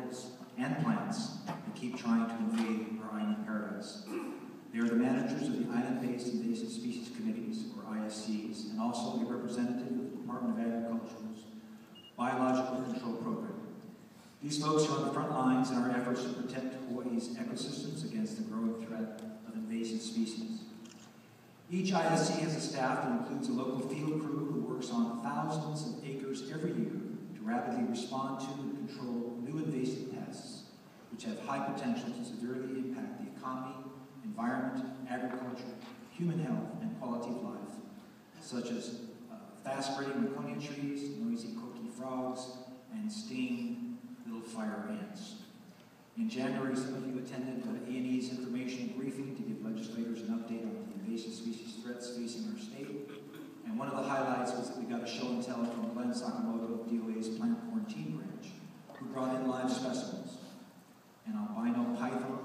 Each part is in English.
animals and plants that keep trying to invade our island paradise. They are the managers of the Island-Based Invasive Species Committees, or ISCs, and also a representative of the Department of Agriculture's Biological Control Program. These folks are on the front lines in our efforts to protect Hawaii's ecosystems against the growing threat of invasive species. Each ISC has a staff that includes a local field crew who works on thousands of acres every year to rapidly respond to and control new invasive pests, which have high potential to severely impact the economy, environment, agriculture, human health, and quality of life, such as fast-spreading Laconia trees, noisy coqui frogs, and stinging little fire ants. In January, some of you attended A&E's informational briefing to give legislators an update on the invasive species threats facing our state. And one of the highlights was that we got a show and tell from Glenn Sakamoto of DOA's plant quarantine branch, who brought in live specimens. An albino python,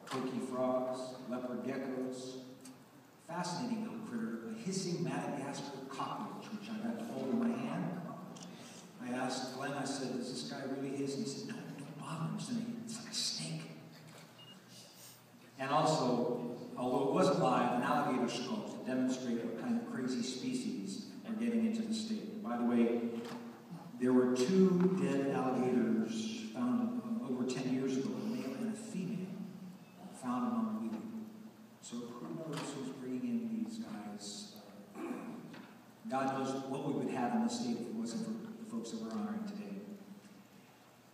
coqui frogs, leopard geckos, fascinating little critter, a hissing Madagascar cockroach, which I got to hold in my hand. I asked Glenn, I said, is this guy really his? And he said, no, don't bother him. It's like a snake. And also, although it wasn't live, an alligator skull to demonstrate what kind of crazy species are getting into the state. And by the way, there were 2 dead alligators found over 10 years ago, a male and a female, found among the weed. So who knows who's bringing in these guys? God knows what we would have in the state if it wasn't for the folks that we're honoring today.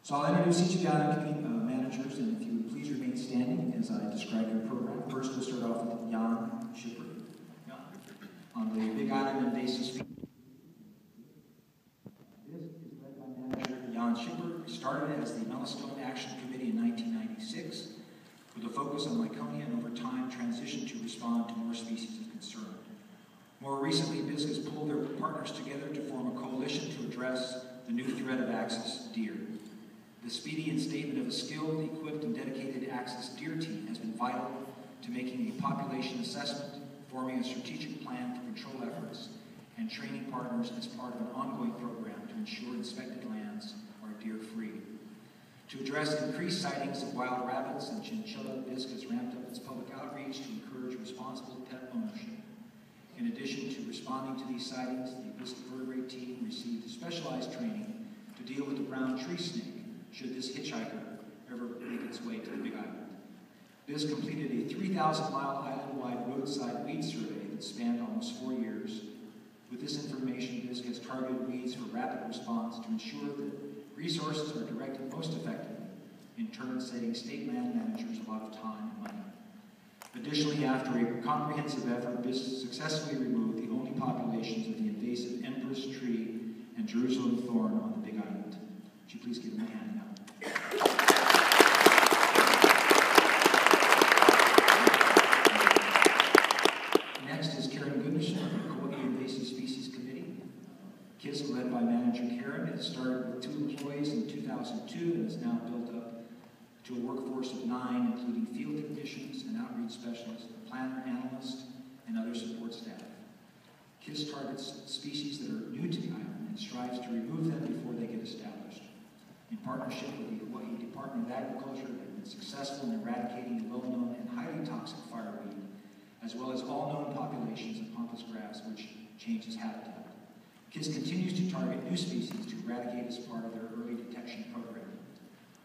So I'll introduce each of the island managers, and if you would please remain standing as I describe your program. First, we'll start off with Jan Schipper on the Big Island Invasive Species. This is led by manager Jan Schipper. Started as the Yellowstone Action Committee in 1996 with a focus on Laconia, and over time transitioned to respond to more species of concern. More recently, BISC has pulled their partners together to form a coalition to address the new threat of axis deer. The speedy instatement of a skilled, equipped, and dedicated axis deer team has been vital to making a population assessment, forming a strategic plan for control efforts, and training partners as part of an ongoing program to ensure inspected lands are deer-free. To address increased sightings of wild rabbits and chinchilla, BISC has ramped up its public outreach to encourage responsible pet ownership. In addition to responding to these sightings, the BISC vertebrate team received specialized training to deal with the brown tree snake, should this hitchhiker ever make its way to the Big Island. BISC completed a 3,000-mile island-wide roadside weed survey that spanned almost 4 years. With this information, BISC has targeted weeds for rapid response to ensure that resources are directed most effectively, in turn saving state land managers a lot of time and money. Additionally, after a comprehensive effort, BISC successfully removed the only populations of the invasive empress tree and Jerusalem thorn on the Big Island. Would you please give them a hand now? Next is Karen Goodnison of the Kauai Invasive Species Committee. KISC, led by manager Karen, it started with 2 employees in 2002 and is now built up to a workforce of 9, including field technicians, an outreach specialist, a planner, analyst, and other support staff. KISC targets species that are new to the island and strives to remove them before they get established. In partnership with the Hawaii Department of Agriculture, they've been successful in eradicating the well-known and highly toxic fireweed, as well as all known populations of pampas grass, which changes habitat. KISC continues to target new species to eradicate as part of their early detection program.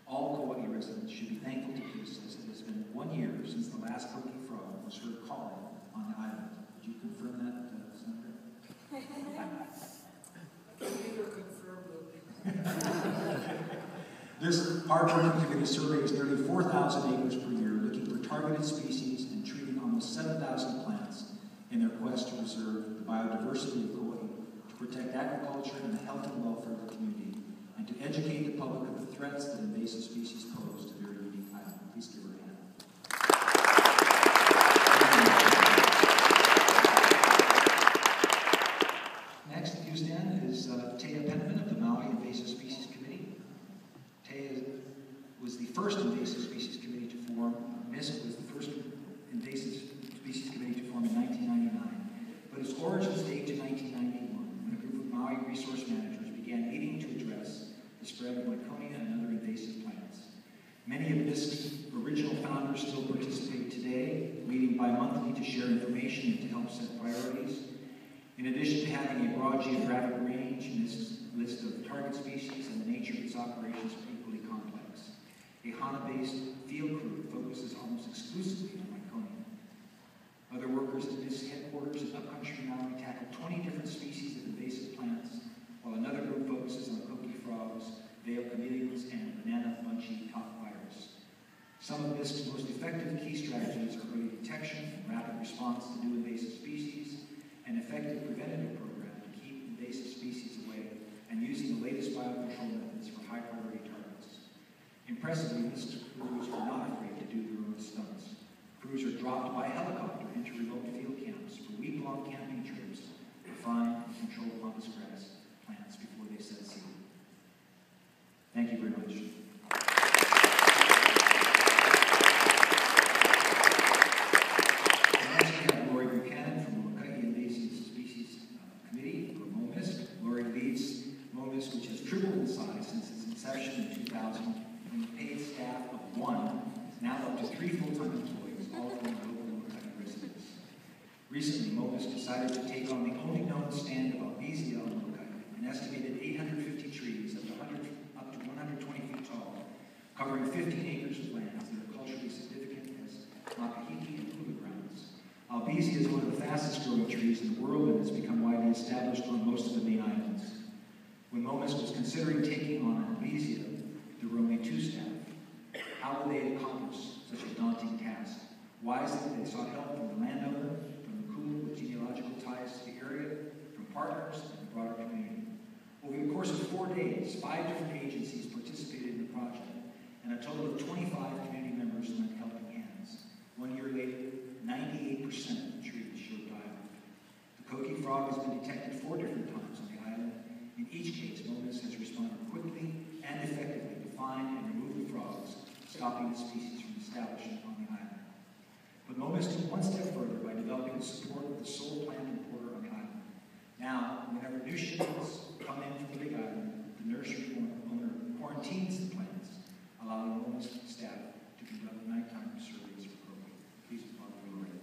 All Kauai residents should be thankful to KISC, as it has been 1 year since the last coqui frog was heard calling on the island. Would you confirm that, Senator? This hard-working committee surveys nearly 4,000 acres per year, looking for targeted species and treating almost 7,000 plants in their quest to preserve the biodiversity of Kauai, to protect agriculture and the health and welfare of the community, and to educate the public of the threats that invasive species pose to their unique island. Please give her a hand. Next in Houston is Taya Penman of the Maui Invasive Species Committee. Taya was the first invasive species committee to form. MISC was the first invasive species committee to form in 1999, but its origins date to 1991, when a group of Maui resource managers began needing to address the spread of Laconia and other invasive Many of BISC's original founders still participate today, meeting bi-monthly to share information and to help set priorities. In addition to having a broad geographic range, BISC's list of target species and the nature of its operations are equally complex. A HANA-based field crew focuses almost exclusively on Myconia. Other workers at BISC headquarters in upcountry Maui tackle 20 different species of invasive plants, while another group focuses on coqui frogs, veil chameleons, and banana bunchy top virus. Some of BISC's most effective key strategies are early detection and rapid response to new invasive species, an effective preventative program to keep invasive species away, and using the latest biocontrol methods for high-priority targets. Impressively, BISC crews are not afraid to do their own stunts. Crews are dropped by helicopter into remote field camps for week-long camping trips to find and control fungus grass plants before they set seed. Thank you very much. Which has tripled in size since its inception in 2000, and a paid staff of 1, now up to 3 full-time employees, all from local Mokaki residents. Recently, Mohsen decided to take on the only known stand of Albizia on Mokaki, an estimated 850 trees up to 120 feet tall, covering 15 acres of lands that are culturally significant as Makahiki and hula grounds. Albizia is one of the fastest growing trees in the world and has become widely established on most of the main islands. When Mohsen was considering taking on Invasive, there were only 2 staff. How would they accomplish such a daunting task? Wisely, they sought help from the landowner, from the Kulu with genealogical ties to the area, from partners, and the broader community. Over the course of 4 days, 5 different agencies participated in the project, and a total of 25 community members lent helping hands. 1 year later, 98% of the trees showed dialogue. The coqui frog has been detected 4 different times on the island. In each case, Mohsen has responded quickly and effectively to find and remove the frogs, stopping the species from establishing on the island. But Mohsen took one step further by developing the support of the sole plant importer on the island. Now, whenever new shipments come in from the Big Island, the nursery owner quarantines the plants, allowing Mohsen staff to conduct nighttime surveys for coqui. Please follow me right.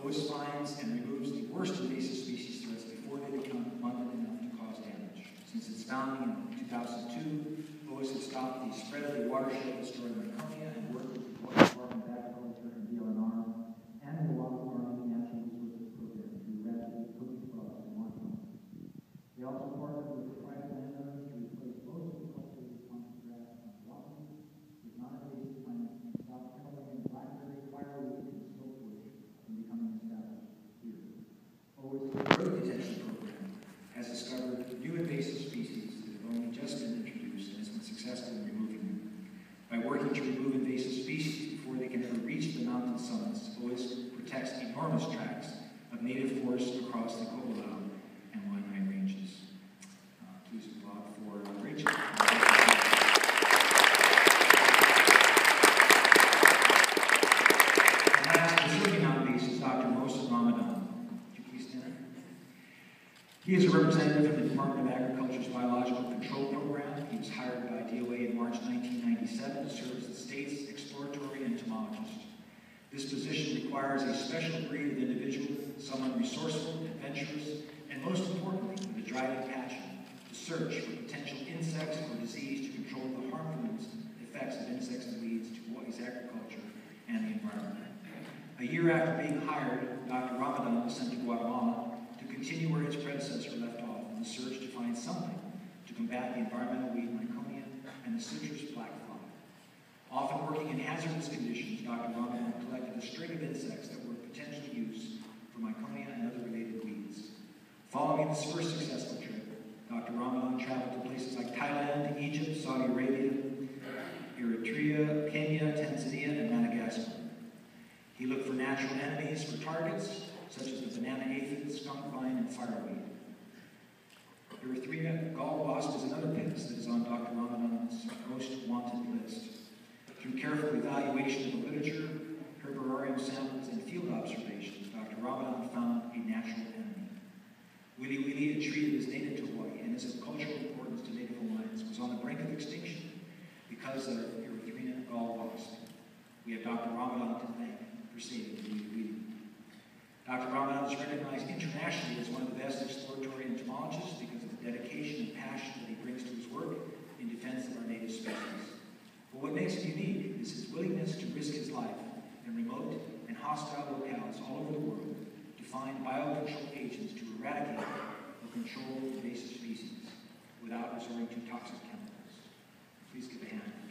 OIS finds and removes the worst invasive species threats before they become abundant enough to cause damage. Since its founding in 2002, OIS has stopped the spread of the watershed destroying Myconia and worked with the Dept of Agriculture and DLNR and the Army National Resources Program to eradicate coqui frogs in Washington. They also partnered with private landowners to replace most of the cultivated fungus grass on Oahu with non-invasive plants and stop Himalayan blackberry, fireweed, and silkwood from becoming established here. OIS's early detection program has discovered new invasive species that have only just been introduced and has been successful in removing them. By working to remove invasive species before they can ever reach the mountain summits, OIS protects enormous tracts of native forests across the Ko'olau and Waianae ranges. Please applaud for Rachel. Dr. Mohsen Ramadan. Would you please stand? He is a representative from the Department of Agriculture's Biological Control Program. He was hired by DOA in March 1997 to serve as the state's exploratory entomologist. This position requires a special breed of individual, someone resourceful, adventurous, and most importantly, with a driving passion to search for potential insects or disease to control the harmful effects of insects and weeds to Hawaii's agriculture and the environment. A year after being hired, Dr. Ramadan was sent to Guatemala to continue where his predecessor left off in the search to find something to combat the environmental weed Myconia and the citrus black fly. Often working in hazardous conditions, Dr. Ramadan collected a string of insects that were potentially used for Myconia and other related weeds. Following this first successful trip, Dr. Ramadan traveled to places like Thailand, Egypt, Saudi Arabia, Eritrea, Kenya, Tanzania, and Madagascar. He looked for natural enemies for targets, such as the banana aphid, skunk vine, and fireweed. Eritrea gall wasp is another pest that is on Dr. Ramadan's most wanted list. Through careful evaluation of the literature, herbarium samples, and field observations, Dr. Ramadan found a natural enemy. Wili Wili, a tree that is native to Hawaii and is of cultural importance to Native Hawaiians, was on the brink of extinction because of Erythrina gall wasp. We have Dr. Ramadan to thank for saving Wili Wili. Dr. Ramadan is recognized internationally as one of the best exploratory entomologists because of the dedication and passion that he brings to his work in defense of our native species. But what makes him unique is his willingness to risk his life in remote and hostile locales all over the world to find biocontrol agents to eradicate or control invasive species without resorting to toxic chemicals. Please give a hand.